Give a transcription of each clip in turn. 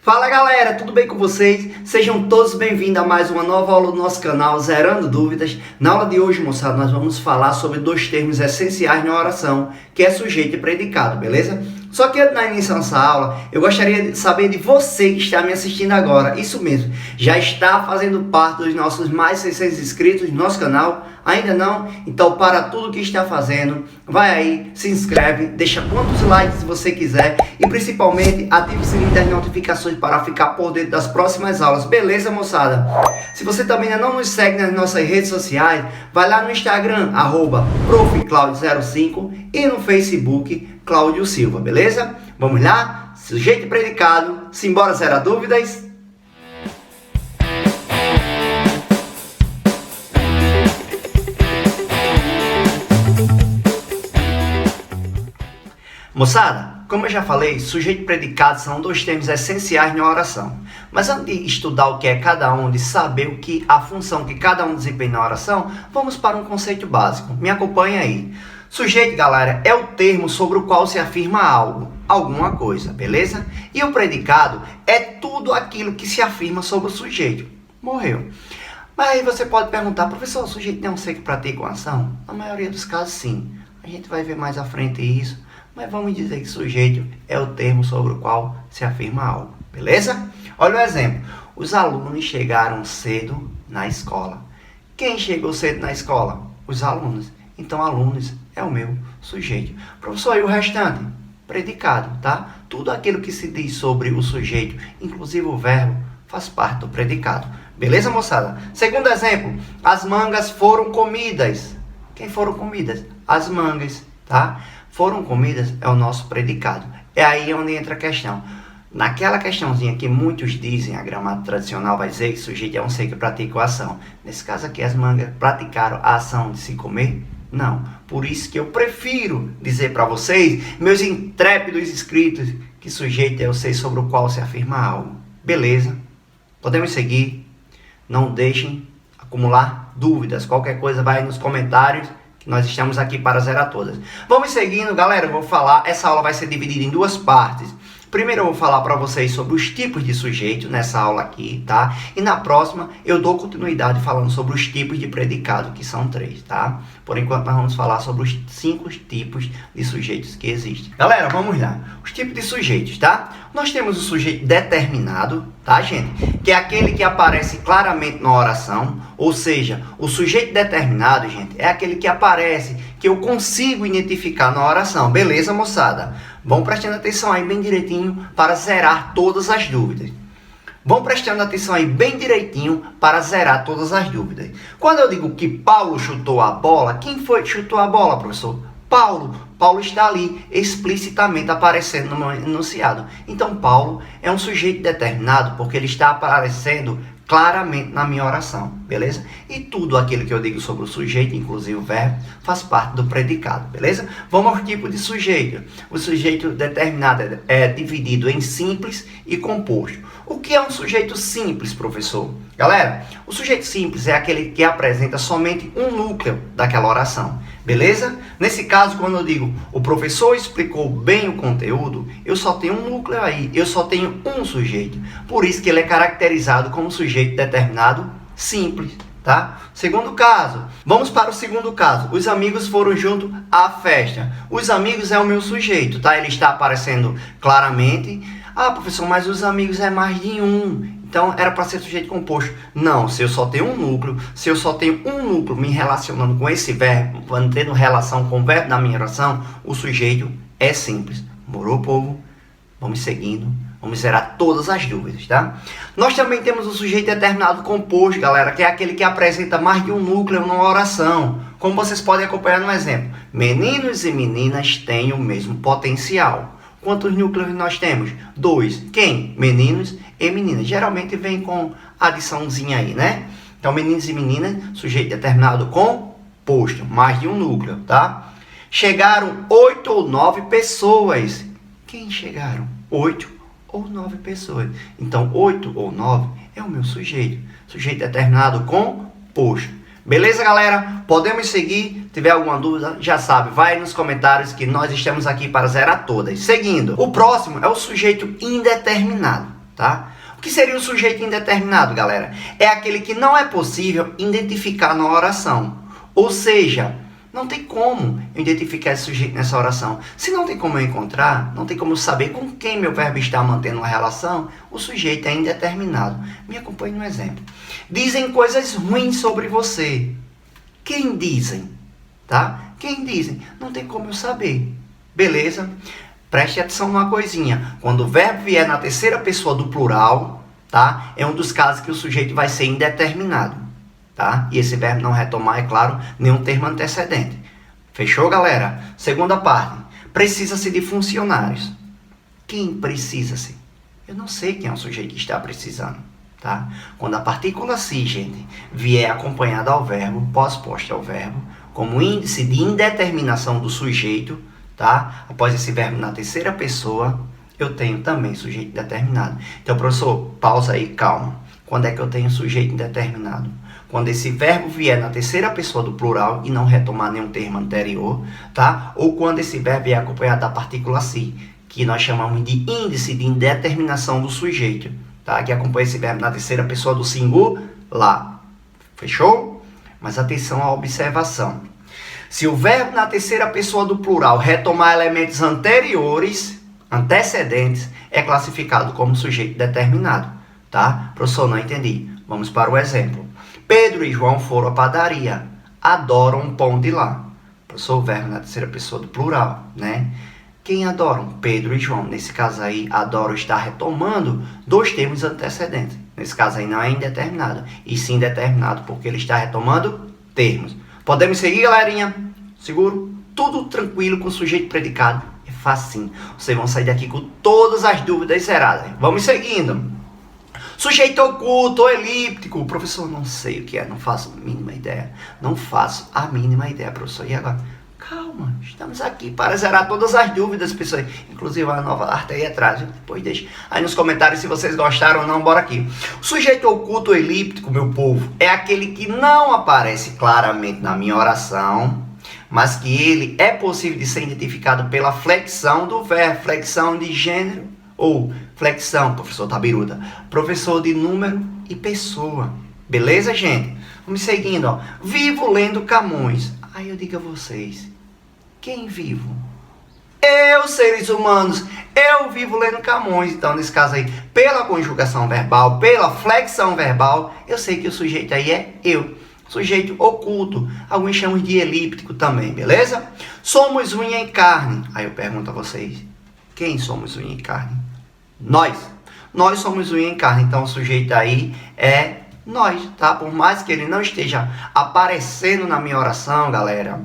Fala galera, tudo bem com vocês? Sejam todos bem-vindos a mais uma nova aula do nosso canal Zerando Dúvidas. Na aula de hoje, moçada, nós vamos falar sobre dois termos essenciais na oração, que é sujeito e predicado, beleza? Só que antes de iniciar essa aula, eu gostaria de saber de você que está me assistindo agora. Isso mesmo, já está fazendo parte dos nossos mais 600 inscritos no nosso canal? Ainda não? Então para tudo que está fazendo, vai aí, se inscreve, deixa quantos likes você quiser e principalmente ative o sininho das notificações para ficar por dentro das próximas aulas, beleza, moçada? Se você também ainda não nos segue nas nossas redes sociais, vai lá no Instagram, @profclaudio05 e no Facebook, Cláudio Silva, beleza? Vamos lá? Sujeito e predicado, simbora zerar dúvidas? Moçada, como eu já falei, sujeito e predicado são dois termos essenciais na oração. Mas antes de estudar o que é cada um, de saber o que a função que cada um desempenha na oração, vamos para um conceito básico. Me acompanha aí. Sujeito, galera, é o termo sobre o qual se afirma algo, alguma coisa, beleza? E o predicado é tudo aquilo que se afirma sobre o sujeito. Morreu. Mas aí você pode perguntar, professor, o sujeito não é um ser que pratica uma ação? Na maioria dos casos, sim. A gente vai ver mais à frente isso. Mas vamos dizer que sujeito é o termo sobre o qual se afirma algo, beleza? Olha o exemplo. Os alunos chegaram cedo na escola. Quem chegou cedo na escola? Os alunos. Então, alunos é o meu sujeito. Professor, e o restante? Predicado, tá? Tudo aquilo que se diz sobre o sujeito, inclusive o verbo, faz parte do predicado. Beleza, moçada? Segundo exemplo, as mangas foram comidas. Quem foram comidas? As mangas, tá? Foram comidas é o nosso predicado. É aí onde entra a questão. Naquela questãozinha que muitos dizem, a gramática tradicional vai dizer que o sujeito é um ser que pratica a ação. Nesse caso aqui, as mangas praticaram a ação de se comer? Não. Por isso que eu prefiro dizer para vocês, meus intrépidos inscritos, que sujeito é o ser sobre o qual se afirma algo. Beleza? Podemos seguir. Não deixem acumular dúvidas. Qualquer coisa vai aí nos comentários. Nós estamos aqui para zerar todas. Vamos seguindo, galera. Eu vou falar. Essa aula vai ser dividida em duas partes. Primeiro eu vou falar para vocês sobre os tipos de sujeito nessa aula aqui, tá? E na próxima eu dou continuidade falando sobre os tipos de predicado, que são 3, tá? Por enquanto nós vamos falar sobre os 5 tipos de sujeitos que existem. Galera, vamos lá. Os tipos de sujeitos, tá? Nós temos o sujeito determinado, tá, gente? Que é aquele que aparece claramente na oração. Ou seja, o sujeito determinado, gente, é aquele que aparece, que eu consigo identificar na oração. Beleza, moçada? Vão prestando atenção aí bem direitinho para zerar todas as dúvidas. Vão prestando atenção aí bem direitinho para zerar todas as dúvidas. Quando eu digo que Paulo chutou a bola, quem foi que chutou a bola, professor? Paulo. Paulo está ali explicitamente aparecendo no meu enunciado. Então, Paulo é um sujeito determinado porque ele está aparecendo claramente na minha oração, beleza? E tudo aquilo que eu digo sobre o sujeito, inclusive o verbo, faz parte do predicado, beleza? Vamos ao tipo de sujeito. O sujeito determinado é dividido em simples e composto. O que é um sujeito simples, professor? Galera, o sujeito simples é aquele que apresenta somente um núcleo daquela oração, beleza? Nesse caso, quando eu digo o professor explicou bem o conteúdo, eu só tenho um núcleo aí, eu só tenho um sujeito. Por isso que ele é caracterizado como sujeito determinado simples, tá? Segundo caso, vamos para o segundo caso. Os amigos foram junto à festa. Os amigos é o meu sujeito, tá? Ele está aparecendo claramente. Ah, professor, mas os amigos é mais de um. Então, era para ser sujeito composto. Não, se eu só tenho um núcleo, se eu só tenho um núcleo me relacionando com esse verbo, mantendo relação com o verbo da minha oração, o sujeito é simples. Morou, povo? Vamos seguindo. Vamos zerar todas as dúvidas, tá? Nós também temos o sujeito determinado composto, galera, que é aquele que apresenta mais de um núcleo numa oração. Como vocês podem acompanhar no exemplo. Meninos e meninas têm o mesmo potencial. Quantos núcleos nós temos? 2. Quem? Meninos e meninas. Geralmente vem com adiçãozinha aí, né? Então, meninos e meninas, sujeito determinado composto, mais de um núcleo, tá? Chegaram 8 ou 9 pessoas. Quem chegaram? 8 ou 9 pessoas. Então, 8 ou 9 é o meu sujeito. Sujeito determinado composto. Beleza, galera? Podemos seguir. Se tiver alguma dúvida, já sabe, vai nos comentários que nós estamos aqui para zerar todas. Seguindo, o próximo é o sujeito indeterminado. tá? O que seria o sujeito indeterminado, galera? É aquele que não é possível identificar na oração. Ou seja, não tem como eu identificar esse sujeito nessa oração. Se não tem como eu encontrar, não tem como eu saber com quem meu verbo está mantendo uma relação, o sujeito é indeterminado. Me acompanhe no exemplo. Dizem coisas ruins sobre você. Quem dizem? Tá? Quem dizem? Não tem como eu saber. Beleza? Preste atenção numa coisinha. Quando o verbo vier na terceira pessoa do plural, tá? É um dos casos que o sujeito vai ser indeterminado, tá? E esse verbo não retomar, é claro, nenhum termo antecedente. Fechou, galera? Segunda parte. Precisa-se de funcionários. Quem precisa-se? Eu não sei quem é o sujeito que está precisando, tá? Quando a partícula se, gente, vier acompanhada ao verbo, pós-posta ao verbo, como índice de indeterminação do sujeito, tá? Após esse verbo na terceira pessoa, eu tenho também sujeito indeterminado. Então, professor, pausa aí, calma. Quando é que eu tenho sujeito indeterminado? Quando esse verbo vier na terceira pessoa do plural e não retomar nenhum termo anterior, tá? Ou quando esse verbo é acompanhado da partícula se, que nós chamamos de índice de indeterminação do sujeito, tá? Que acompanha esse verbo na terceira pessoa do singular. Fechou? Mas atenção à observação. Se o verbo na terceira pessoa do plural retomar elementos anteriores, antecedentes, é classificado como sujeito determinado, tá? Professor, não entendi. Vamos para o exemplo. Pedro e João foram à padaria. Adoram pão de lá. Professor, o verbo na terceira pessoa do plural, né? Quem adoram? Pedro e João. Nesse caso aí, adoram está retomando dois termos antecedentes. Nesse caso aí não é indeterminado, e sim determinado, porque ele está retomando termos. Podemos seguir, galerinha? Seguro? Tudo tranquilo com sujeito predicado. É facinho. Vocês vão sair daqui com todas as dúvidas zeradas. Vamos seguindo. Sujeito oculto ou elíptico. Professor, não sei o que é. Não faço a mínima ideia. Não faço a mínima ideia, professor. E agora? Calma. Estamos aqui para zerar todas as dúvidas, pessoal. Inclusive a nova arte aí atrás. Depois deixa aí nos comentários se vocês gostaram ou não. Bora aqui. O sujeito oculto ou elíptico, meu povo, é aquele que não aparece claramente na minha oração, mas que ele é possível de ser identificado pela flexão do verbo, flexão de gênero ou flexão, professor Tabiruta, professor de número e pessoa. Beleza, gente? Vamos seguindo, ó. Vivo lendo Camões. Aí eu digo a vocês, quem vivo? Eu, seres humanos, eu vivo lendo Camões. Então, nesse caso aí, pela conjugação verbal, pela flexão verbal, eu sei que o sujeito aí é eu. Sujeito oculto, alguns chamam de elíptico também, beleza? Somos unha e carne. Aí eu pergunto a vocês, quem somos unha e carne? Nós. Nós somos unha e carne, então o sujeito aí é nós, tá? Por mais que ele não esteja aparecendo na minha oração, galera,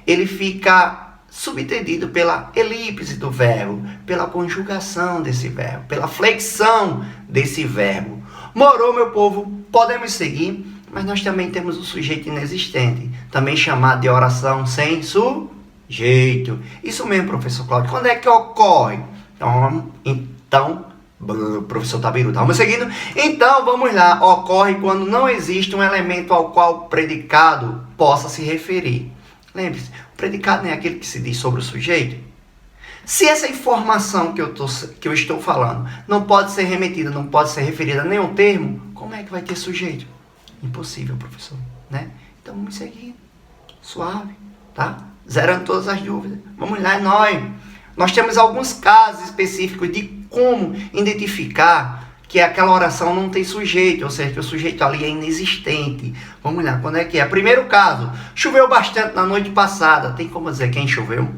ele fica subentendido pela elipse do verbo, pela conjugação desse verbo, pela flexão desse verbo. Morou, meu povo? Podemos seguir? Mas nós também temos o sujeito inexistente, também chamado de oração sem sujeito. Isso mesmo, professor Cláudio. Quando é que ocorre? Então, professor Tabiruta, vamos seguindo? Então, vamos lá. Ocorre quando não existe um elemento ao qual o predicado possa se referir. Lembre-se, o predicado não é aquele que se diz sobre o sujeito. Se essa informação que eu estou falando não pode ser remetida, não pode ser referida a nenhum termo, como é que vai ter sujeito? Impossível, professor, né? Então vamos seguir, suave, tá? Zerando todas as dúvidas. Vamos lá, é nóis. Nós temos alguns casos específicos de como identificar que aquela oração não tem sujeito, ou seja, que o sujeito ali é inexistente. Vamos lá, quando é que é? Primeiro caso, choveu bastante na noite passada. Tem como dizer quem choveu?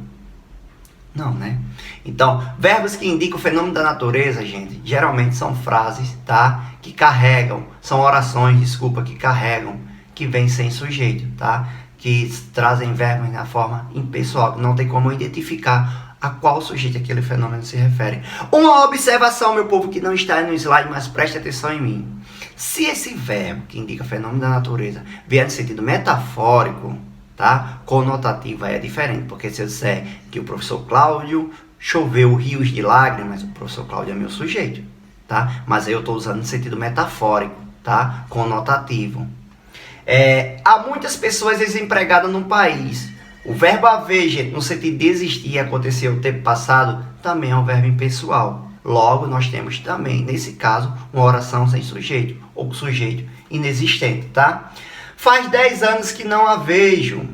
Não, né? Então, verbos que indicam o fenômeno da natureza, gente, geralmente são frases, tá? Que carregam, são orações, desculpa, que carregam, que vêm sem sujeito, tá? Que trazem verbos na forma impessoal, não tem como identificar a qual sujeito aquele fenômeno se refere. Uma observação, meu povo, que não está no slide, mas preste atenção em mim. Se esse verbo, que indica fenômeno da natureza, vier no sentido metafórico, tá? Conotativo é diferente, porque se eu disser que o professor Cláudio choveu rios de lágrimas, o professor Cláudio é meu sujeito, tá? Mas aí eu estou usando no sentido metafórico, tá? Conotativo. Há muitas pessoas desempregadas no país. O verbo haver, gente, no sentido de existir, aconteceu no tempo passado, também é um verbo impessoal. Logo, nós temos também, nesse caso, uma oração sem sujeito, ou sujeito inexistente, tá? Faz 10 anos que não a vejo,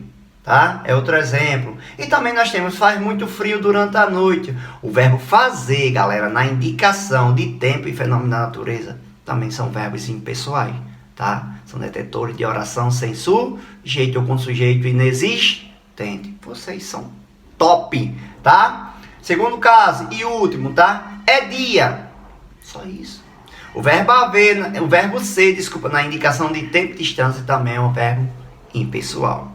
tá? É outro exemplo. E também nós temos faz muito frio durante a noite. O verbo fazer, galera, na indicação de tempo e fenômeno da natureza, também são verbos impessoais, tá? São detetores de oração sem sujeito ou com sujeito inexistente. Vocês são top, tá? Segundo caso e último, tá? É dia. Só isso. O verbo ser, na indicação de tempo e distância também é um verbo impessoal.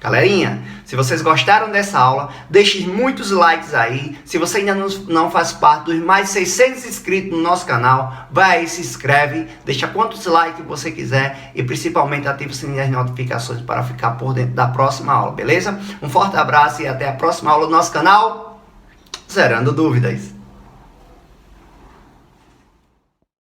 Galerinha, se vocês gostaram dessa aula, deixe muitos likes aí. Se você ainda não faz parte dos mais 600 inscritos no nosso canal, vai aí, se inscreve, deixa quantos likes você quiser e principalmente ative o sininho das notificações para ficar por dentro da próxima aula, beleza? Um forte abraço e até a próxima aula do nosso canal, Zerando Dúvidas.